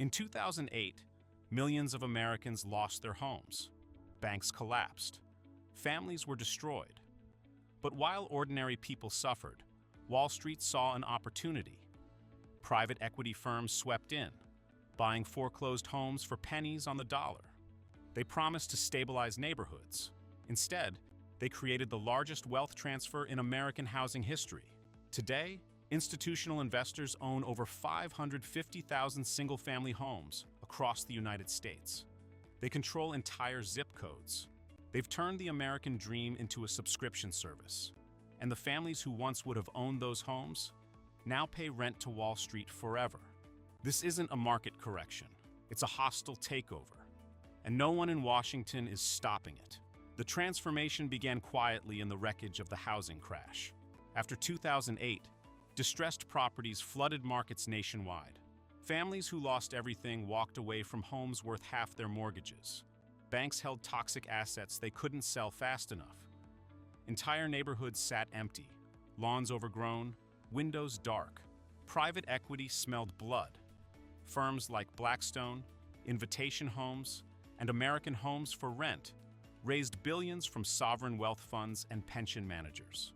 In 2008, millions of Americans lost their homes. Banks collapsed. Families were destroyed. But while ordinary people suffered, Wall Street saw an opportunity. Private equity firms swept in, buying foreclosed homes for pennies on the dollar. They promised to stabilize neighborhoods. Instead, they created the largest wealth transfer in American housing history. Today, institutional investors own over 550,000 single-family homes across the United States. They control entire zip codes. They've turned the American dream into a subscription service. And the families who once would have owned those homes now pay rent to Wall Street forever. This isn't a market correction. It's a hostile takeover. And no one in Washington is stopping it. The transformation began quietly in the wreckage of the housing crash. After 2008, distressed properties flooded markets nationwide. Families who lost everything walked away from homes worth half their mortgages. Banks held toxic assets they couldn't sell fast enough. Entire neighborhoods sat empty, lawns overgrown, windows dark. Private equity smelled blood. Firms like Blackstone, Invitation Homes, and American Homes for Rent raised billions from sovereign wealth funds and pension managers.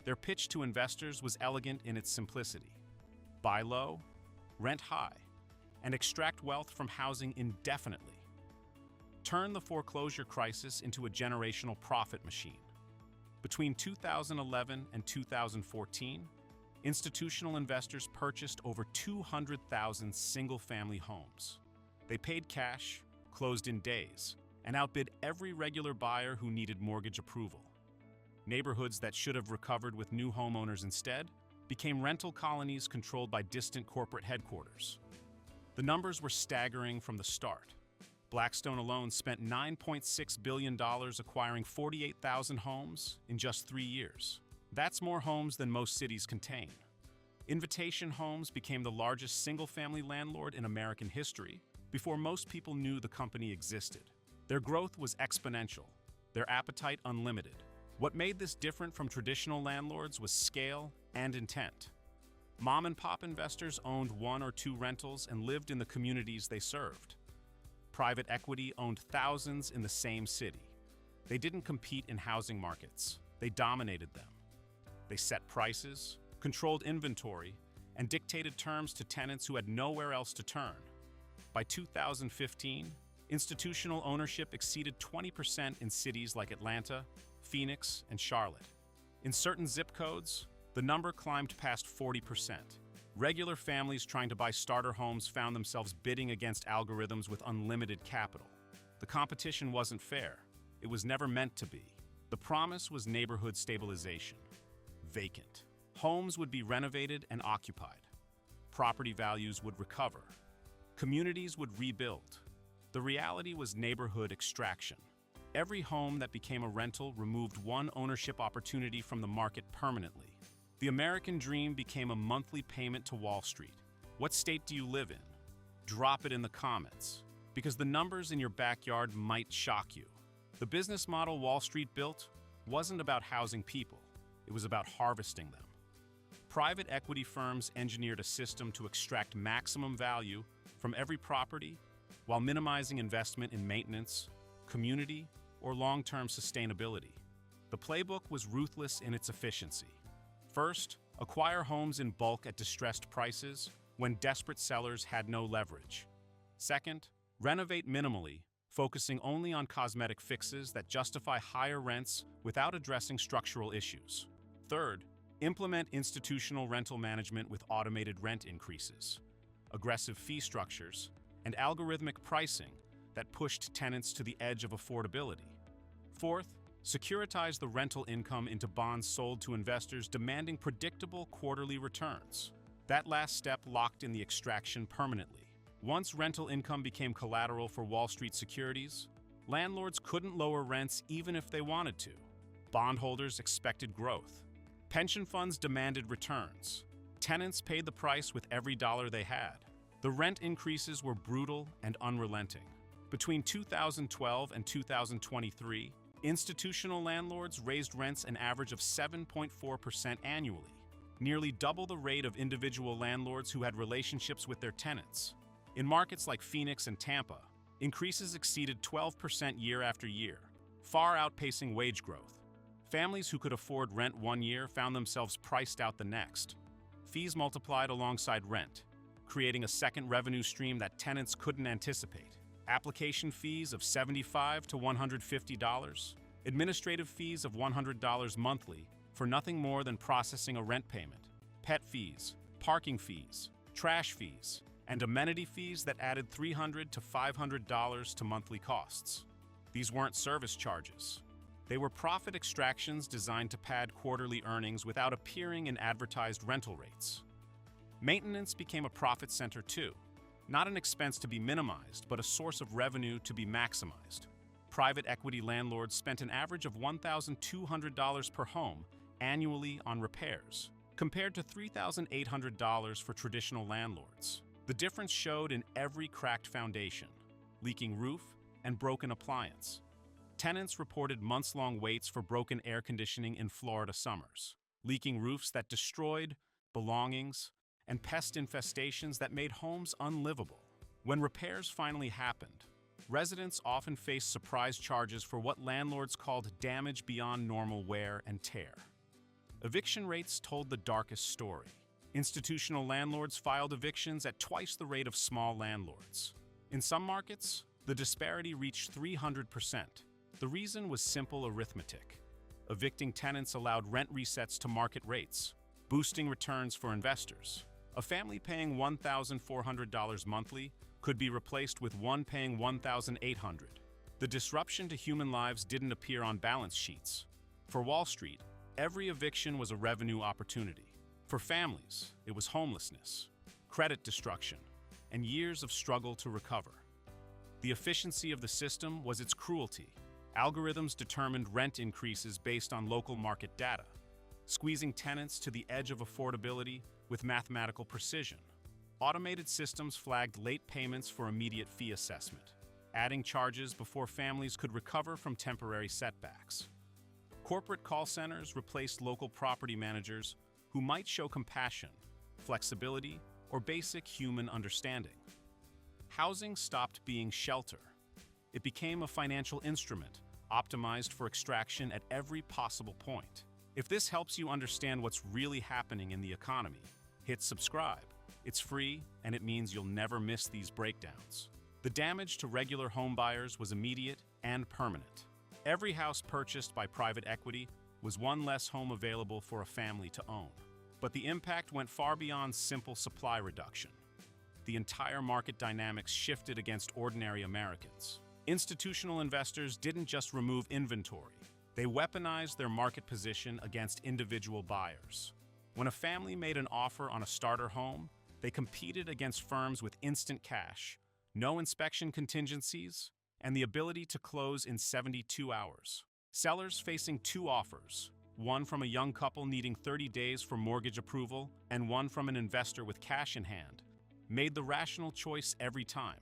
Their pitch to investors was elegant in its simplicity. Buy low, rent high, and extract wealth from housing indefinitely. Turn the foreclosure crisis into a generational profit machine. Between 2011 and 2014, institutional investors purchased over 200,000 single-family homes. They paid cash, closed in days, and outbid every regular buyer who needed mortgage approval. Neighborhoods that should have recovered with new homeowners instead became rental colonies controlled by distant corporate headquarters. The numbers were staggering from the start. Blackstone alone spent $9.6 billion acquiring 48,000 homes in just 3 years. That's more homes than most cities contain. Invitation Homes became the largest single-family landlord in American history before most people knew the company existed. Their growth was exponential, their appetite unlimited. What made this different from traditional landlords was scale and intent. Mom-and-pop investors owned 1 or 2 rentals and lived in the communities they served. Private equity owned thousands in the same city. They didn't compete in housing markets. They dominated them. They set prices, controlled inventory, and dictated terms to tenants who had nowhere else to turn. By 2015, institutional ownership exceeded 20% in cities like Atlanta, Phoenix, and Charlotte. In certain zip codes, the number climbed past 40%. Regular families trying to buy starter homes found themselves bidding against algorithms with unlimited capital. The competition wasn't fair. It was never meant to be. The promise was neighborhood stabilization. Vacant. Homes would be renovated and occupied. Property values would recover. Communities would rebuild. The reality was neighborhood extraction. Every home that became a rental removed one ownership opportunity from the market permanently. The American dream became a monthly payment to Wall Street. What state do you live in? Drop it in the comments, because the numbers in your backyard might shock you. The business model Wall Street built wasn't about housing people. It was about harvesting them. Private equity firms engineered a system to extract maximum value from every property while minimizing investment in maintenance, community, or long-term sustainability. The playbook was ruthless in its efficiency. First, acquire homes in bulk at distressed prices when desperate sellers had no leverage. Second, renovate minimally, focusing only on cosmetic fixes that justify higher rents without addressing structural issues. Third, implement institutional rental management with automated rent increases, aggressive fee structures, and algorithmic pricing that pushed tenants to the edge of affordability. Fourth, securitize the rental income into bonds sold to investors demanding predictable quarterly returns. That last step locked in the extraction permanently. Once rental income became collateral for Wall Street securities, landlords couldn't lower rents even if they wanted to. Bondholders expected growth. Pension funds demanded returns. Tenants paid the price with every dollar they had. The rent increases were brutal and unrelenting. Between 2012 and 2023, institutional landlords raised rents an average of 7.4% annually, nearly double the rate of individual landlords who had relationships with their tenants. In markets like Phoenix and Tampa, increases exceeded 12% year after year, far outpacing wage growth. Families who could afford rent one year found themselves priced out the next. Fees multiplied alongside rent, creating a second revenue stream that tenants couldn't anticipate. Application fees of $75 to $150, administrative fees of $100 monthly for nothing more than processing a rent payment, pet fees, parking fees, trash fees, and amenity fees that added $300 to $500 to monthly costs. These weren't service charges. They were profit extractions designed to pad quarterly earnings without appearing in advertised rental rates. Maintenance became a profit center too, not an expense to be minimized, but a source of revenue to be maximized. Private equity landlords spent an average of $1,200 per home annually on repairs, compared to $3,800 for traditional landlords. The difference showed in every cracked foundation, leaking roof, and broken appliance. Tenants reported months-long waits for broken air conditioning in Florida summers, leaking roofs that destroyed belongings, and pest infestations that made homes unlivable. When repairs finally happened, residents often faced surprise charges for what landlords called damage beyond normal wear and tear. Eviction rates told the darkest story. Institutional landlords filed evictions at twice the rate of small landlords. In some markets, the disparity reached 300%. The reason was simple arithmetic. Evicting tenants allowed rent resets to market rates, boosting returns for investors. A family paying $1,400 monthly could be replaced with one paying $1,800. The disruption to human lives didn't appear on balance sheets. For Wall Street, every eviction was a revenue opportunity. For families, it was homelessness, credit destruction, and years of struggle to recover. The efficiency of the system was its cruelty. Algorithms determined rent increases based on local market data, squeezing tenants to the edge of affordability with mathematical precision. Automated systems flagged late payments for immediate fee assessment, adding charges before families could recover from temporary setbacks. Corporate call centers replaced local property managers who might show compassion, flexibility, or basic human understanding. Housing stopped being shelter. It became a financial instrument, optimized for extraction at every possible point. If this helps you understand what's really happening in the economy, hit subscribe. It's free, and it means you'll never miss these breakdowns. The damage to regular home buyers was immediate and permanent. Every house purchased by private equity was one less home available for a family to own. But the impact went far beyond simple supply reduction. The entire market dynamics shifted against ordinary Americans. Institutional investors didn't just remove inventory. They weaponized their market position against individual buyers. When a family made an offer on a starter home, they competed against firms with instant cash, no inspection contingencies, and the ability to close in 72 hours. Sellers facing two offers, one from a young couple needing 30 days for mortgage approval and one from an investor with cash in hand, made the rational choice every time.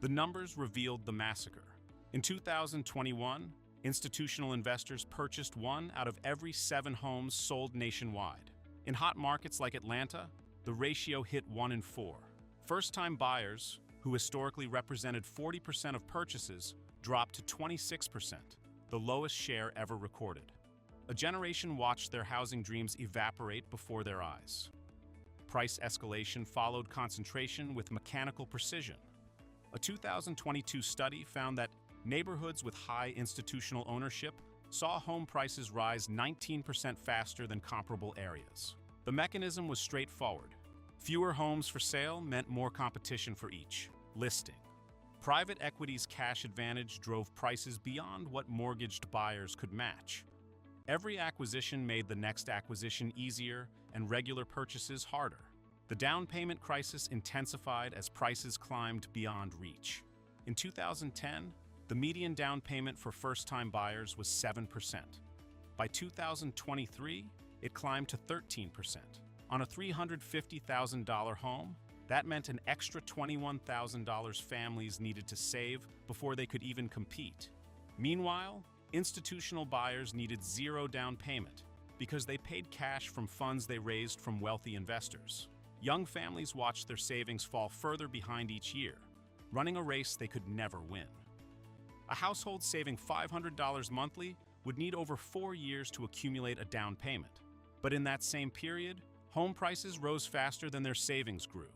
The numbers revealed the massacre. In 2021, institutional investors purchased one out of every 7 homes sold nationwide. In hot markets like Atlanta, the ratio hit 1 in 4. First-time buyers, who historically represented 40% of purchases, dropped to 26%, the lowest share ever recorded. A generation watched their housing dreams evaporate before their eyes. Price escalation followed concentration with mechanical precision. A 2022 study found that neighborhoods with high institutional ownership saw home prices rise 19% faster than comparable areas. The mechanism was straightforward. Fewer homes for sale meant more competition for each listing. Private equity's cash advantage drove prices beyond what mortgaged buyers could match. Every acquisition made the next acquisition easier and regular purchases harder. The down payment crisis intensified as prices climbed beyond reach. In 2010, the median down payment for first-time buyers was 7%. By 2023, it climbed to 13%. On a $350,000 home, that meant an extra $21,000 families needed to save before they could even compete. Meanwhile, institutional buyers needed zero down payment because they paid cash from funds they raised from wealthy investors. Young families watched their savings fall further behind each year, running a race they could never win. A household saving $500 monthly would need over 4 years to accumulate a down payment. But in that same period, home prices rose faster than their savings grew.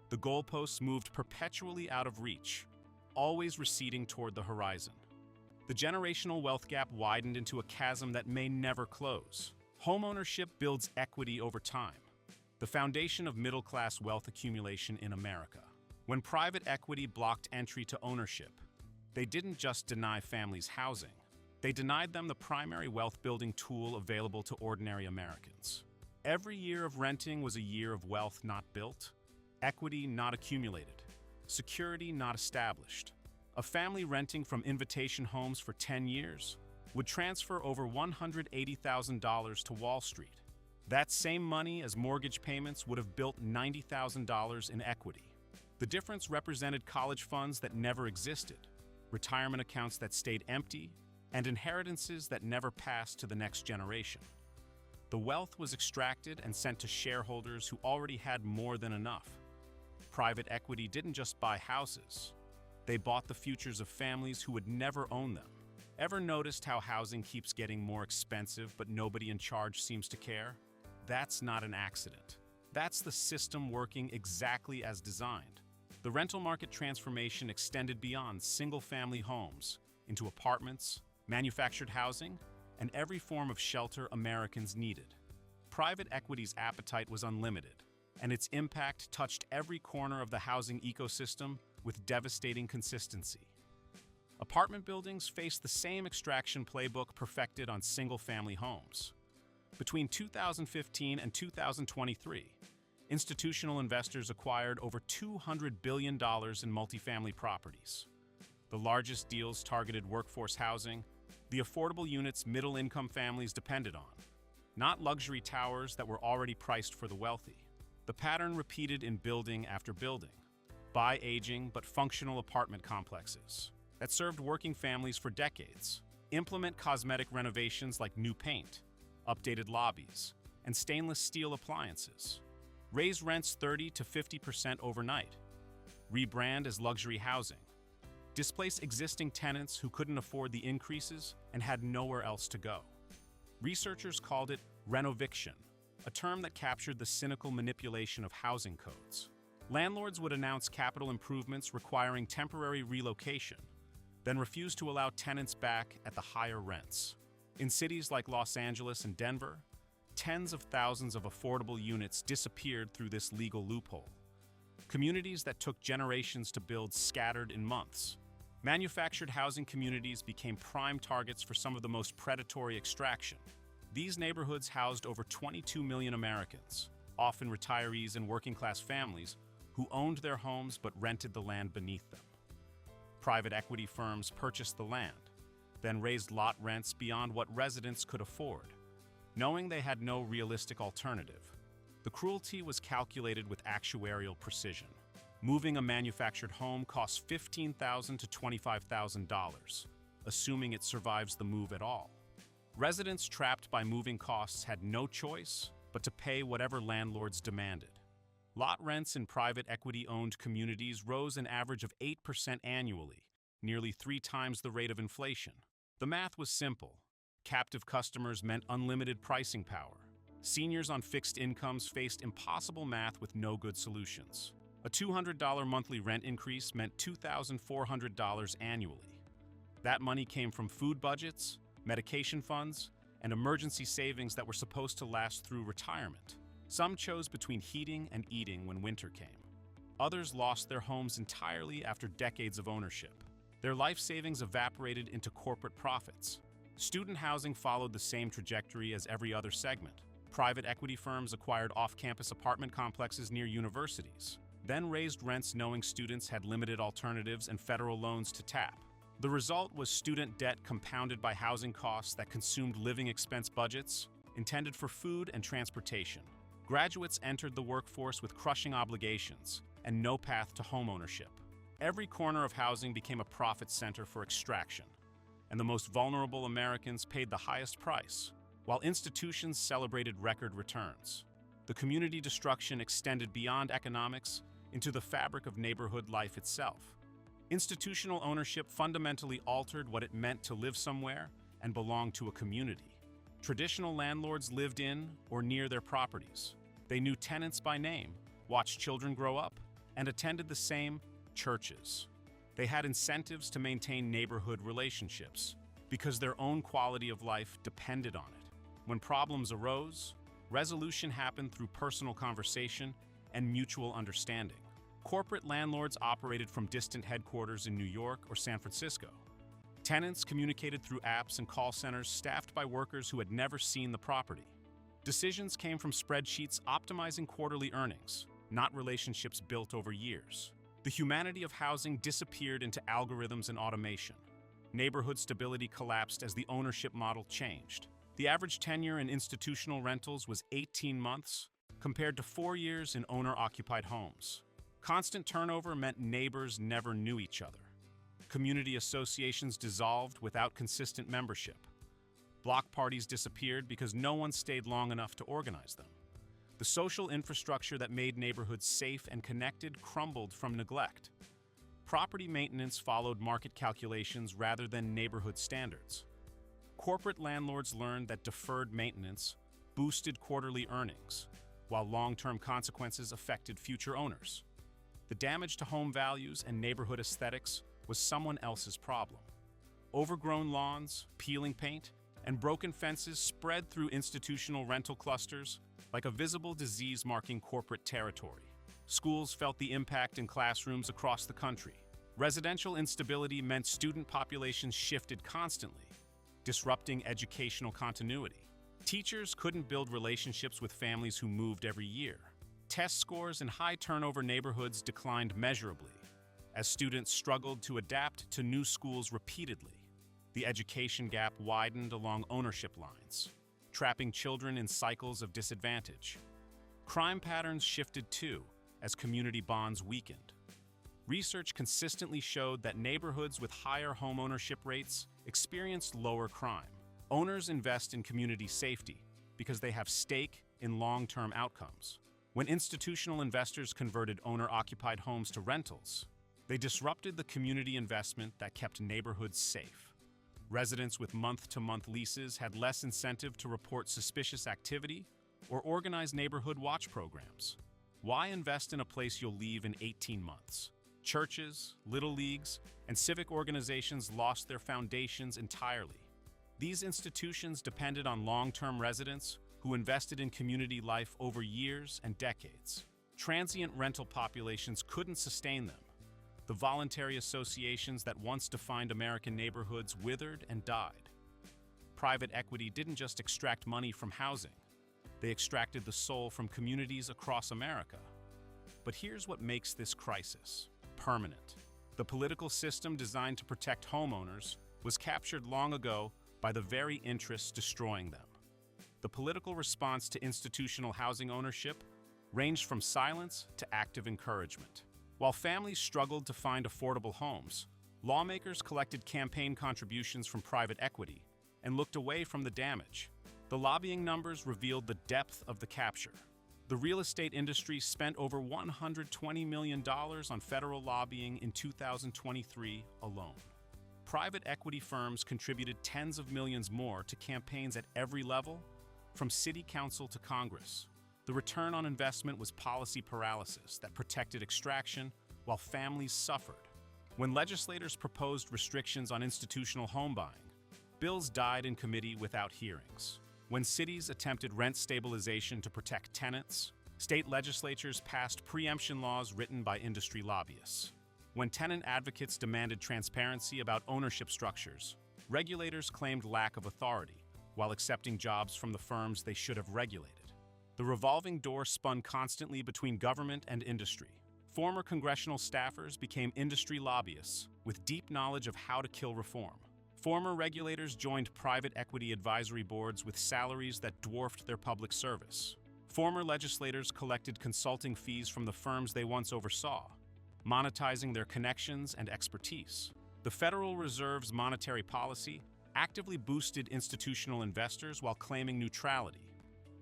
The goalposts moved perpetually out of reach, always receding toward the horizon. The generational wealth gap widened into a chasm that may never close. Homeownership builds equity over time, the foundation of middle-class wealth accumulation in America. When private equity blocked entry to ownership, they didn't just deny families housing. They denied them the primary wealth-building tool available to ordinary Americans. Every year of renting was a year of wealth not built, equity not accumulated, security not established. A family renting from Invitation Homes for 10 years would transfer over $180,000 to Wall Street. That same money as mortgage payments would have built $90,000 in equity. The difference represented college funds that never existed, retirement accounts that stayed empty, and inheritances that never passed to the next generation. The wealth was extracted and sent to shareholders who already had more than enough. Private equity didn't just buy houses. They bought the futures of families who would never own them. Ever noticed how housing keeps getting more expensive but nobody in charge seems to care? That's not an accident. That's the system working exactly as designed. The rental market transformation extended beyond single-family homes into apartments, manufactured housing, and every form of shelter Americans needed. Private equity's appetite was unlimited, and its impact touched every corner of the housing ecosystem with devastating consistency. Apartment buildings faced the same extraction playbook perfected on single-family homes. Between 2015 and 2023, institutional investors acquired over $200 billion in multifamily properties. The largest deals targeted workforce housing, the affordable units middle-income families depended on, not luxury towers that were already priced for the wealthy. The pattern repeated in building after building. Buy aging but functional apartment complexes that served working families for decades. Implement cosmetic renovations like new paint, updated lobbies, and stainless steel appliances. Raise rents 30 to 50% overnight. Rebrand as luxury housing. Displace existing tenants who couldn't afford the increases and had nowhere else to go. Researchers called it renoviction, a term that captured the cynical manipulation of housing codes. Landlords would announce capital improvements requiring temporary relocation, then refuse to allow tenants back at the higher rents. In cities like Los Angeles and Denver, tens of thousands of affordable units disappeared through this legal loophole. Communities that took generations to build scattered in months. Manufactured housing communities became prime targets for some of the most predatory extraction. These neighborhoods housed over 22 million Americans, often retirees and working-class families, who owned their homes but rented the land beneath them. Private equity firms purchased the land, then raised lot rents beyond what residents could afford, knowing they had no realistic alternative. The cruelty was calculated with actuarial precision. Moving a manufactured home costs $15,000 to $25,000, assuming it survives the move at all. Residents trapped by moving costs had no choice but to pay whatever landlords demanded. Lot rents in private equity-owned communities rose an average of 8% annually, nearly 3 times the rate of inflation. The math was simple. Captive customers meant unlimited pricing power. Seniors on fixed incomes faced impossible math with no good solutions. A $200 monthly rent increase meant $2,400 annually. That money came from food budgets, medication funds, and emergency savings that were supposed to last through retirement. Some chose between heating and eating when winter came. Others lost their homes entirely after decades of ownership. Their life savings evaporated into corporate profits. Student housing followed the same trajectory as every other segment. Private equity firms acquired off-campus apartment complexes near universities, then raised rents knowing students had limited alternatives and federal loans to tap. The result was student debt compounded by housing costs that consumed living expense budgets intended for food and transportation. Graduates entered the workforce with crushing obligations and no path to homeownership. Every corner of housing became a profit center for extraction, and the most vulnerable Americans paid the highest price, while institutions celebrated record returns. The community destruction extended beyond economics into the fabric of neighborhood life itself. Institutional ownership fundamentally altered what it meant to live somewhere and belong to a community. Traditional landlords lived in or near their properties. They knew tenants by name, watched children grow up, and attended the same churches. They had incentives to maintain neighborhood relationships because their own quality of life depended on it. When problems arose, resolution happened through personal conversation and mutual understanding. Corporate landlords operated from distant headquarters in New York or San Francisco. Tenants communicated through apps and call centers staffed by workers who had never seen the property. Decisions came from spreadsheets optimizing quarterly earnings, not relationships built over years. The humanity of housing disappeared into algorithms and automation. Neighborhood stability collapsed as the ownership model changed. The average tenure in institutional rentals was 18 months, compared to 4 years in owner-occupied homes. Constant turnover meant neighbors never knew each other. Community associations dissolved without consistent membership. Block parties disappeared because no one stayed long enough to organize them. The social infrastructure that made neighborhoods safe and connected crumbled from neglect. Property maintenance followed market calculations rather than neighborhood standards. Corporate landlords learned that deferred maintenance boosted quarterly earnings, while long-term consequences affected future owners. The damage to home values and neighborhood aesthetics was someone else's problem. Overgrown lawns, peeling paint, and broken fences spread through institutional rental clusters like a visible disease marking corporate territory. Schools felt the impact in classrooms across the country. Residential instability meant student populations shifted constantly, disrupting educational continuity. Teachers couldn't build relationships with families who moved every year. Test scores in high-turnover neighborhoods declined measurably as students struggled to adapt to new schools repeatedly. The education gap widened along ownership lines, trapping children in cycles of disadvantage. Crime patterns shifted too as community bonds weakened. Research consistently showed that neighborhoods with higher home ownership rates experienced lower crime. Owners invest in community safety because they have stake in long-term outcomes. When institutional investors converted owner-occupied homes to rentals, they disrupted the community investment that kept neighborhoods safe. Residents with month-to-month leases had less incentive to report suspicious activity or organize neighborhood watch programs. Why invest in a place you'll leave in 18 months? Churches, little leagues, and civic organizations lost their foundations entirely. These institutions depended on long-term residents who invested in community life over years and decades. Transient rental populations couldn't sustain them. The voluntary associations that once defined American neighborhoods withered and died. Private equity didn't just extract money from housing. They extracted the soul from communities across America. But here's what makes this crisis permanent. The political system designed to protect homeowners was captured long ago by the very interests destroying them. The political response to institutional housing ownership ranged from silence to active encouragement. While families struggled to find affordable homes, lawmakers collected campaign contributions from private equity and looked away from the damage. The lobbying numbers revealed the depth of the capture. The real estate industry spent over $120 million on federal lobbying in 2023 alone. Private equity firms contributed tens of millions more to campaigns at every level, from city council to Congress. The return on investment was policy paralysis that protected extraction while families suffered. When legislators proposed restrictions on institutional home buying, bills died in committee without hearings. When cities attempted rent stabilization to protect tenants, state legislatures passed preemption laws written by industry lobbyists. When tenant advocates demanded transparency about ownership structures, regulators claimed lack of authority, while accepting jobs from the firms they should have regulated. The revolving door spun constantly between government and industry. Former congressional staffers became industry lobbyists with deep knowledge of how to kill reform. Former regulators joined private equity advisory boards with salaries that dwarfed their public service. Former legislators collected consulting fees from the firms they once oversaw, monetizing their connections and expertise. The Federal Reserve's monetary policy actively boosted institutional investors while claiming neutrality.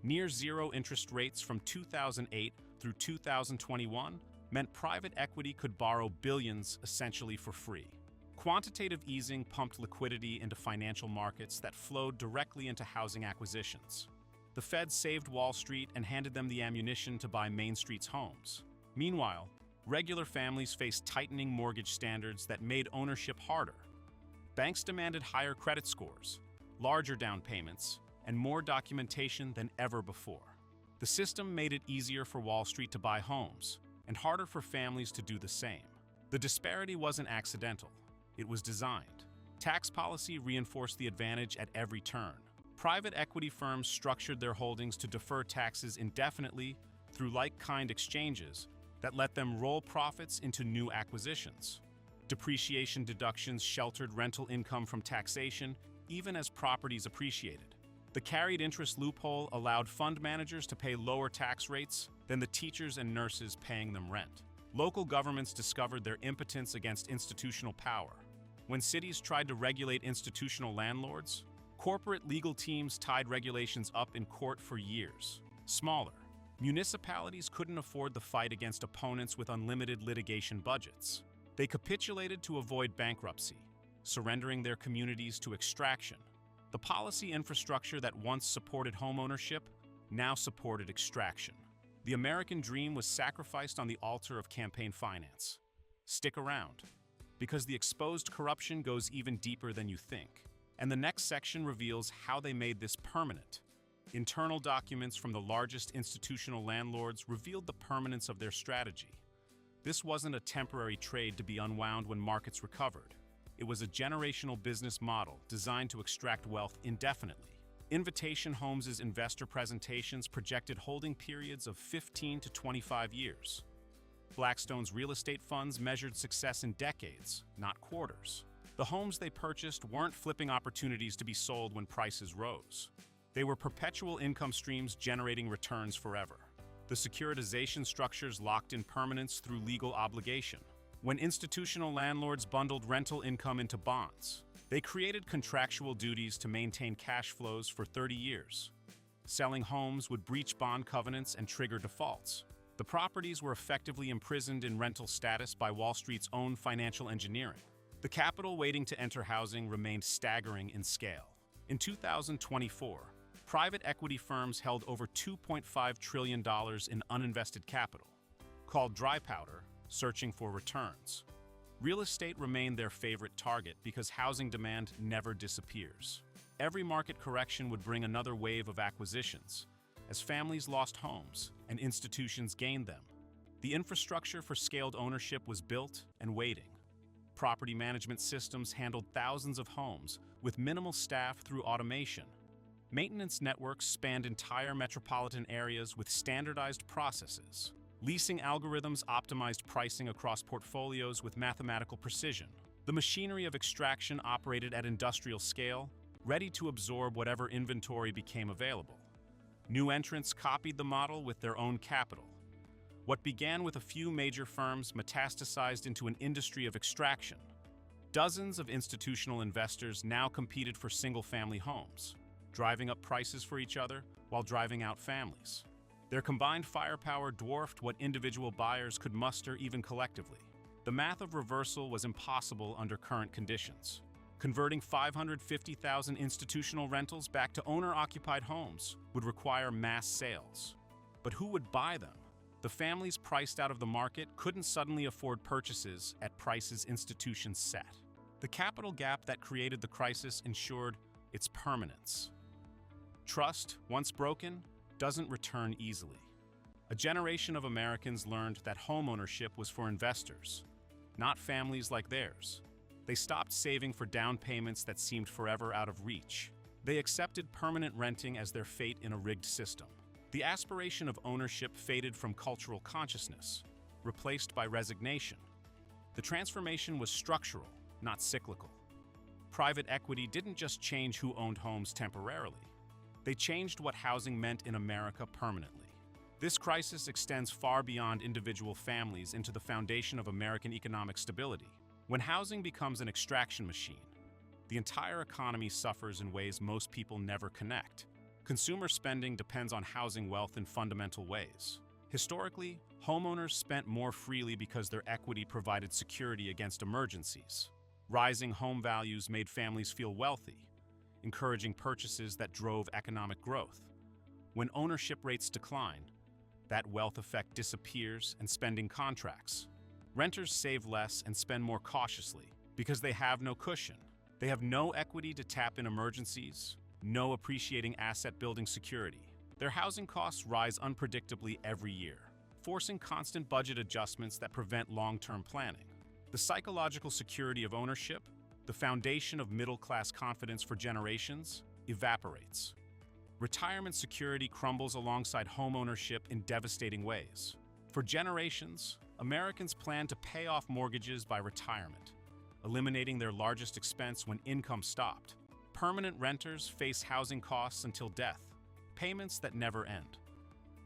Near zero interest rates from 2008 through 2021 meant private equity could borrow billions essentially for free. Quantitative easing pumped liquidity into financial markets that flowed directly into housing acquisitions. The Fed saved Wall Street and handed them the ammunition to buy Main Street's homes. Meanwhile, regular families faced tightening mortgage standards that made ownership harder. Banks demanded higher credit scores, larger down payments, and more documentation than ever before. The system made it easier for Wall Street to buy homes, and harder for families to do the same. The disparity wasn't accidental. It was designed. Tax policy reinforced the advantage at every turn. Private equity firms structured their holdings to defer taxes indefinitely through like-kind exchanges that let them roll profits into new acquisitions. Depreciation deductions sheltered rental income from taxation even as properties appreciated. The carried interest loophole allowed fund managers to pay lower tax rates than the teachers and nurses paying them rent. Local governments discovered their impotence against institutional power. When cities tried to regulate institutional landlords, corporate legal teams tied regulations up in court for years. Smaller, municipalities couldn't afford the fight against opponents with unlimited litigation budgets. They capitulated to avoid bankruptcy, surrendering their communities to extraction. The policy infrastructure that once supported homeownership now supported extraction. The American dream was sacrificed on the altar of campaign finance. Stick around, because the exposed corruption goes even deeper than you think. And the next section reveals how they made this permanent. Internal documents from the largest institutional landlords revealed the permanence of their strategy. This wasn't a temporary trade to be unwound when markets recovered. It was a generational business model designed to extract wealth indefinitely. Invitation Homes' investor presentations projected holding periods of 15 to 25 years. Blackstone's real estate funds measured success in decades, not quarters. The homes they purchased weren't flipping opportunities to be sold when prices rose. They were perpetual income streams generating returns forever. The securitization structures locked in permanence through legal obligation. When institutional landlords bundled rental income into bonds, they created contractual duties to maintain cash flows for 30 years. Selling homes would breach bond covenants and trigger defaults. The properties were effectively imprisoned in rental status by Wall Street's own financial engineering. The capital waiting to enter housing remained staggering in scale. In 2024, private equity firms held over $2.5 trillion in uninvested capital, called dry powder, searching for returns. Real estate remained their favorite target because housing demand never disappears. Every market correction would bring another wave of acquisitions, as families lost homes and institutions gained them. The infrastructure for scaled ownership was built and waiting. Property management systems handled thousands of homes with minimal staff through automation. Maintenance networks spanned entire metropolitan areas with standardized processes. Leasing algorithms optimized pricing across portfolios with mathematical precision. The machinery of extraction operated at industrial scale, ready to absorb whatever inventory became available. New entrants copied the model with their own capital. What began with a few major firms metastasized into an industry of extraction. Dozens of institutional investors now competed for single-family homes, driving up prices for each other while driving out families. Their combined firepower dwarfed what individual buyers could muster even collectively. The math of reversal was impossible under current conditions. Converting 550,000 institutional rentals back to owner-occupied homes would require mass sales. But who would buy them? The families priced out of the market couldn't suddenly afford purchases at prices institutions set. The capital gap that created the crisis ensured its permanence. Trust, once broken, doesn't return easily. A generation of Americans learned that homeownership was for investors, not families like theirs. They stopped saving for down payments that seemed forever out of reach. They accepted permanent renting as their fate in a rigged system. The aspiration of ownership faded from cultural consciousness, replaced by resignation. The transformation was structural, not cyclical. Private equity didn't just change who owned homes temporarily. They changed what housing meant in America permanently. This crisis extends far beyond individual families into the foundation of American economic stability. When housing becomes an extraction machine, the entire economy suffers in ways most people never connect. Consumer spending depends on housing wealth in fundamental ways. Historically, homeowners spent more freely because their equity provided security against emergencies. Rising home values made families feel wealthy, encouraging purchases that drove economic growth. When ownership rates decline, that wealth effect disappears and spending contracts. Renters save less and spend more cautiously because they have no cushion. They have no equity to tap in emergencies, no appreciating asset-building security. Their housing costs rise unpredictably every year, forcing constant budget adjustments that prevent long-term planning. The psychological security of ownership, the foundation of middle-class confidence for generations, evaporates. Retirement security crumbles alongside homeownership in devastating ways. For generations, Americans plan to pay off mortgages by retirement, eliminating their largest expense when income stopped. Permanent renters face housing costs until death, payments that never end.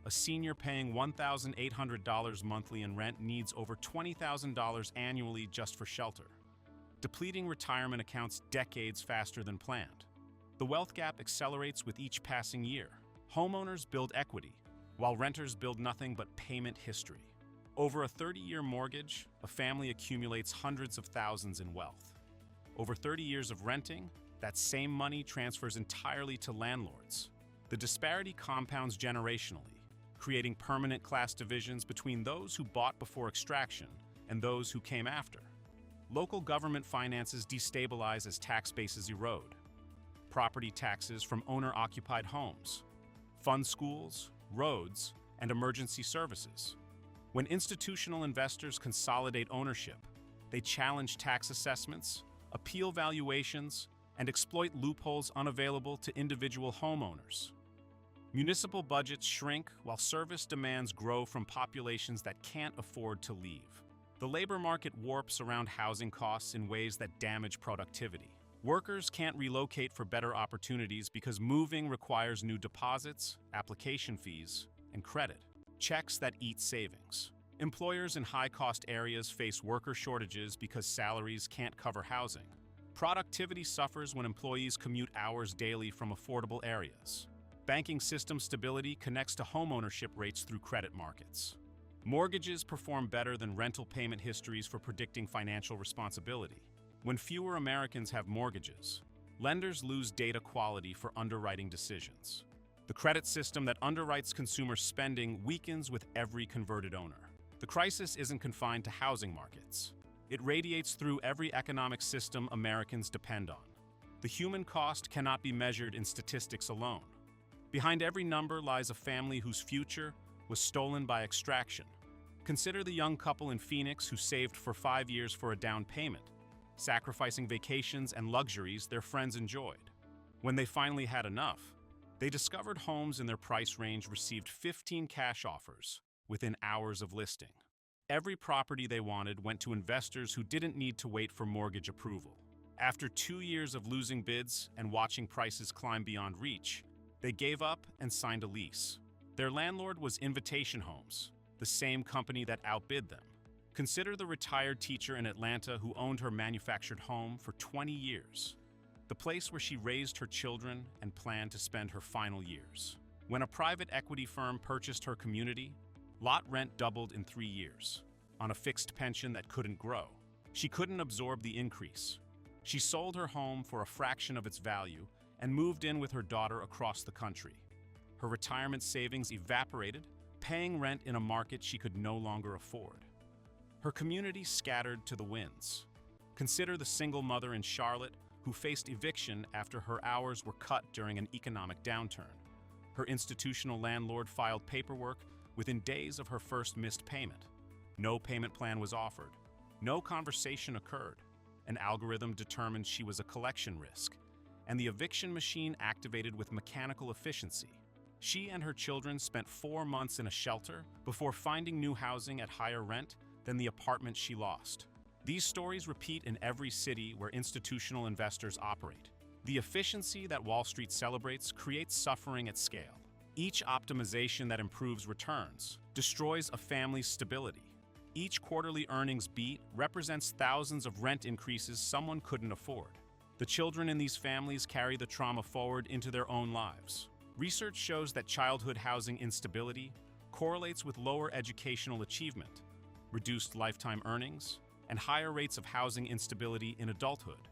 A senior paying $1,800 monthly in rent needs over $20,000 annually just for shelter, depleting retirement accounts decades faster than planned. The wealth gap accelerates with each passing year. Homeowners build equity, while renters build nothing but payment history. Over a 30-year mortgage, a family accumulates hundreds of thousands in wealth. Over 30 years of renting, that same money transfers entirely to landlords. The disparity compounds generationally, creating permanent class divisions between those who bought before extraction and those who came after. Local government finances destabilize as tax bases erode. Property taxes from owner-occupied homes fund schools, roads, and emergency services. When institutional investors consolidate ownership, they challenge tax assessments, appeal valuations, and exploit loopholes unavailable to individual homeowners. Municipal budgets shrink while service demands grow from populations that can't afford to leave. The labor market warps around housing costs in ways that damage productivity. Workers can't relocate for better opportunities because moving requires new deposits, application fees, and credit, checks that eat savings. Employers in high-cost areas face worker shortages because salaries can't cover housing. Productivity suffers when employees commute hours daily from affordable areas. Banking system stability connects to homeownership rates through credit markets. Mortgages perform better than rental payment histories for predicting financial responsibility. When fewer Americans have mortgages, lenders lose data quality for underwriting decisions. The credit system that underwrites consumer spending weakens with every converted owner. The crisis isn't confined to housing markets. It radiates through every economic system Americans depend on. The human cost cannot be measured in statistics alone. Behind every number lies a family whose future was stolen by extraction. Consider the young couple in Phoenix who saved for 5 years for a down payment, sacrificing vacations and luxuries their friends enjoyed. When they finally had enough, they discovered homes in their price range received 15 cash offers within hours of listing. Every property they wanted went to investors who didn't need to wait for mortgage approval. After 2 years of losing bids and watching prices climb beyond reach, they gave up and signed a lease. Their landlord was Invitation Homes, the same company that outbid them. Consider the retired teacher in Atlanta who owned her manufactured home for 20 years, the place where she raised her children and planned to spend her final years. When a private equity firm purchased her community, lot rent doubled in 3 years, on a fixed pension that couldn't grow. She couldn't absorb the increase. She sold her home for a fraction of its value and moved in with her daughter across the country. Her retirement savings evaporated, paying rent in a market she could no longer afford. Her community scattered to the winds. Consider the single mother in Charlotte who faced eviction after her hours were cut during an economic downturn. Her institutional landlord filed paperwork within days of her first missed payment. No payment plan was offered. No conversation occurred. An algorithm determined she was a collection risk, and the eviction machine activated with mechanical efficiency. She and her children spent 4 months in a shelter before finding new housing at higher rent than the apartment she lost. These stories repeat in every city where institutional investors operate. The efficiency that Wall Street celebrates creates suffering at scale. Each optimization that improves returns destroys a family's stability. Each quarterly earnings beat represents thousands of rent increases someone couldn't afford. The children in these families carry the trauma forward into their own lives. Research shows that childhood housing instability correlates with lower educational achievement, reduced lifetime earnings, and higher rates of housing instability in adulthood.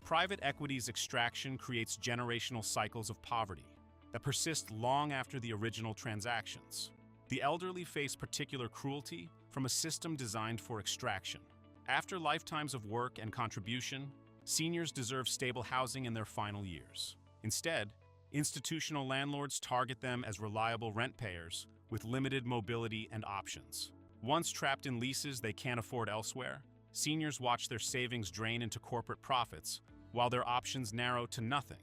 Private equity's extraction creates generational cycles of poverty that persist long after the original transactions. The elderly face particular cruelty from a system designed for extraction. After lifetimes of work and contribution, seniors deserve stable housing in their final years. Instead, institutional landlords target them as reliable rent payers with limited mobility and options. Once trapped in leases they can't afford elsewhere, seniors watch their savings drain into corporate profits while their options narrow to nothing.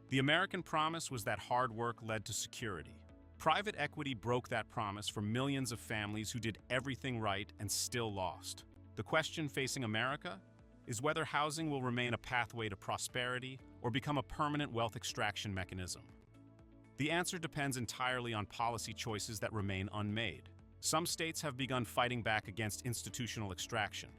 The American promise was that hard work led to security. Private equity broke that promise for millions of families who did everything right and still lost. The question facing America is whether housing will remain a pathway to prosperity or become a permanent wealth extraction mechanism. The answer depends entirely on policy choices that remain unmade. Some states have begun fighting back against institutional extraction.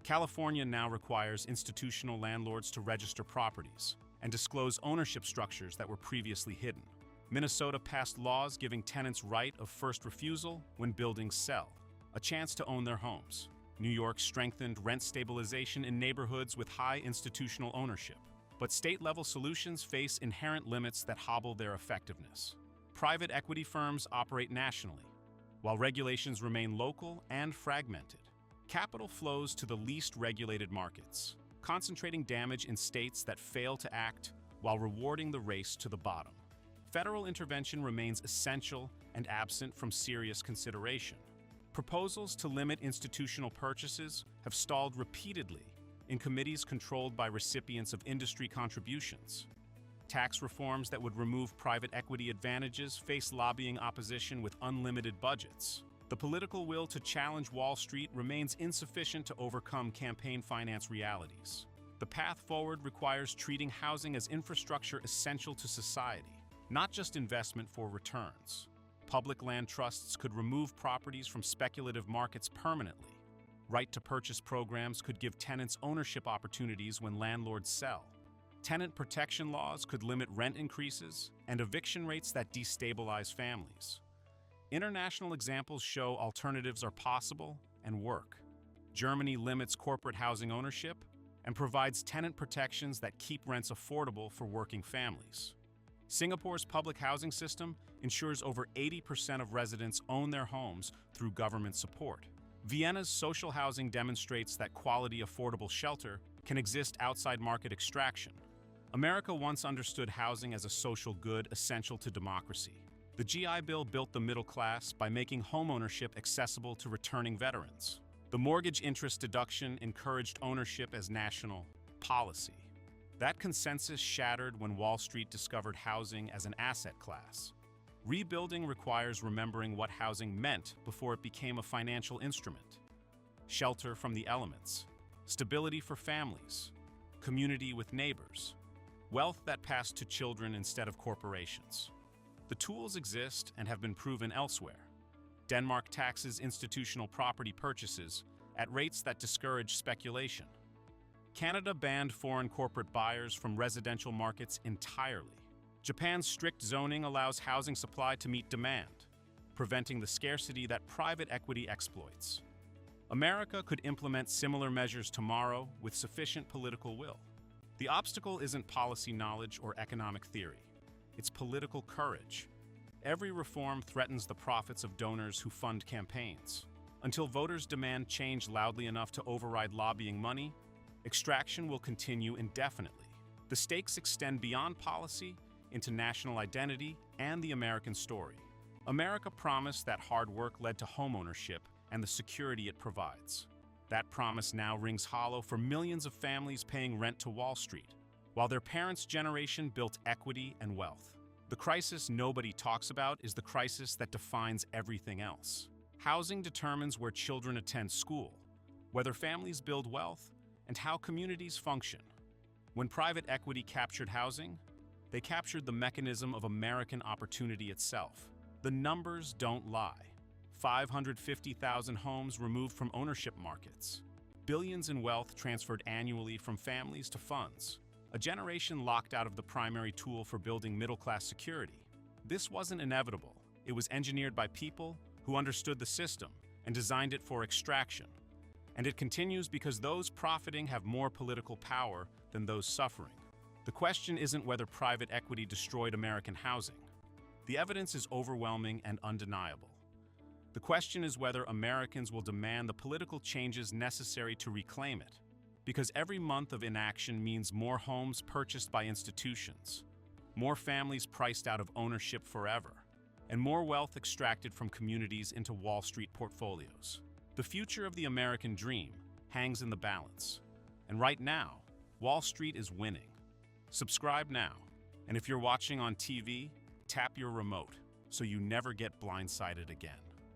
California now requires institutional landlords to register properties and disclose ownership structures that were previously hidden. Minnesota passed laws giving tenants right of first refusal when buildings sell, a chance to own their homes. New York strengthened rent stabilization in neighborhoods with high institutional ownership. But state-level solutions face inherent limits that hobble their effectiveness. Private equity firms operate nationally, while regulations remain local and fragmented. Capital flows to the least regulated markets, concentrating damage in states that fail to act while rewarding the race to the bottom. Federal intervention remains essential and absent from serious consideration. Proposals to limit institutional purchases have stalled repeatedly in committees controlled by recipients of industry contributions. Tax reforms that would remove private equity advantages face lobbying opposition with unlimited budgets. The political will to challenge Wall Street remains insufficient to overcome campaign finance realities. The path forward requires treating housing as infrastructure essential to society, not just investment for returns. Public land trusts could remove properties from speculative markets permanently. Right-to-purchase programs could give tenants ownership opportunities when landlords sell. Tenant protection laws could limit rent increases and eviction rates that destabilize families. International examples show alternatives are possible and work. Germany limits corporate housing ownership and provides tenant protections that keep rents affordable for working families. Singapore's public housing system ensures over 80% of residents own their homes through government support. Vienna's social housing demonstrates that quality, affordable shelter can exist outside market extraction. America once understood housing as a social good essential to democracy. The GI Bill built the middle class by making homeownership accessible to returning veterans. The mortgage interest deduction encouraged ownership as national policy. That consensus shattered when Wall Street discovered housing as an asset class. Rebuilding requires remembering what housing meant before it became a financial instrument. Shelter from the elements, stability for families, community with neighbors, wealth that passed to children instead of corporations. The tools exist and have been proven elsewhere. Denmark taxes institutional property purchases at rates that discourage speculation. Canada banned foreign corporate buyers from residential markets entirely. Japan's strict zoning allows housing supply to meet demand, preventing the scarcity that private equity exploits. America could implement similar measures tomorrow with sufficient political will. The obstacle isn't policy knowledge or economic theory. It's political courage. Every reform threatens the profits of donors who fund campaigns. Until voters demand change loudly enough to override lobbying money, extraction will continue indefinitely. The stakes extend beyond policy into national identity and the American story. America promised that hard work led to homeownership and the security it provides. That promise now rings hollow for millions of families paying rent to Wall Street, while their parents' generation built equity and wealth. The crisis nobody talks about is the crisis that defines everything else. Housing determines where children attend school, whether families build wealth, and how communities function. When private equity captured housing, they captured the mechanism of American opportunity itself. The numbers don't lie. 550,000 homes removed from ownership markets. Billions in wealth transferred annually from families to funds. A generation locked out of the primary tool for building middle-class security. This wasn't inevitable. It was engineered by people who understood the system and designed it for extraction. And it continues because those profiting have more political power than those suffering. The question isn't whether private equity destroyed American housing. The evidence is overwhelming and undeniable. The question is whether Americans will demand the political changes necessary to reclaim it. Because every month of inaction means more homes purchased by institutions, more families priced out of ownership forever, and more wealth extracted from communities into Wall Street portfolios. The future of the American dream hangs in the balance. And right now, Wall Street is winning. Subscribe now. And if you're watching on TV, tap your remote so you never get blindsided again.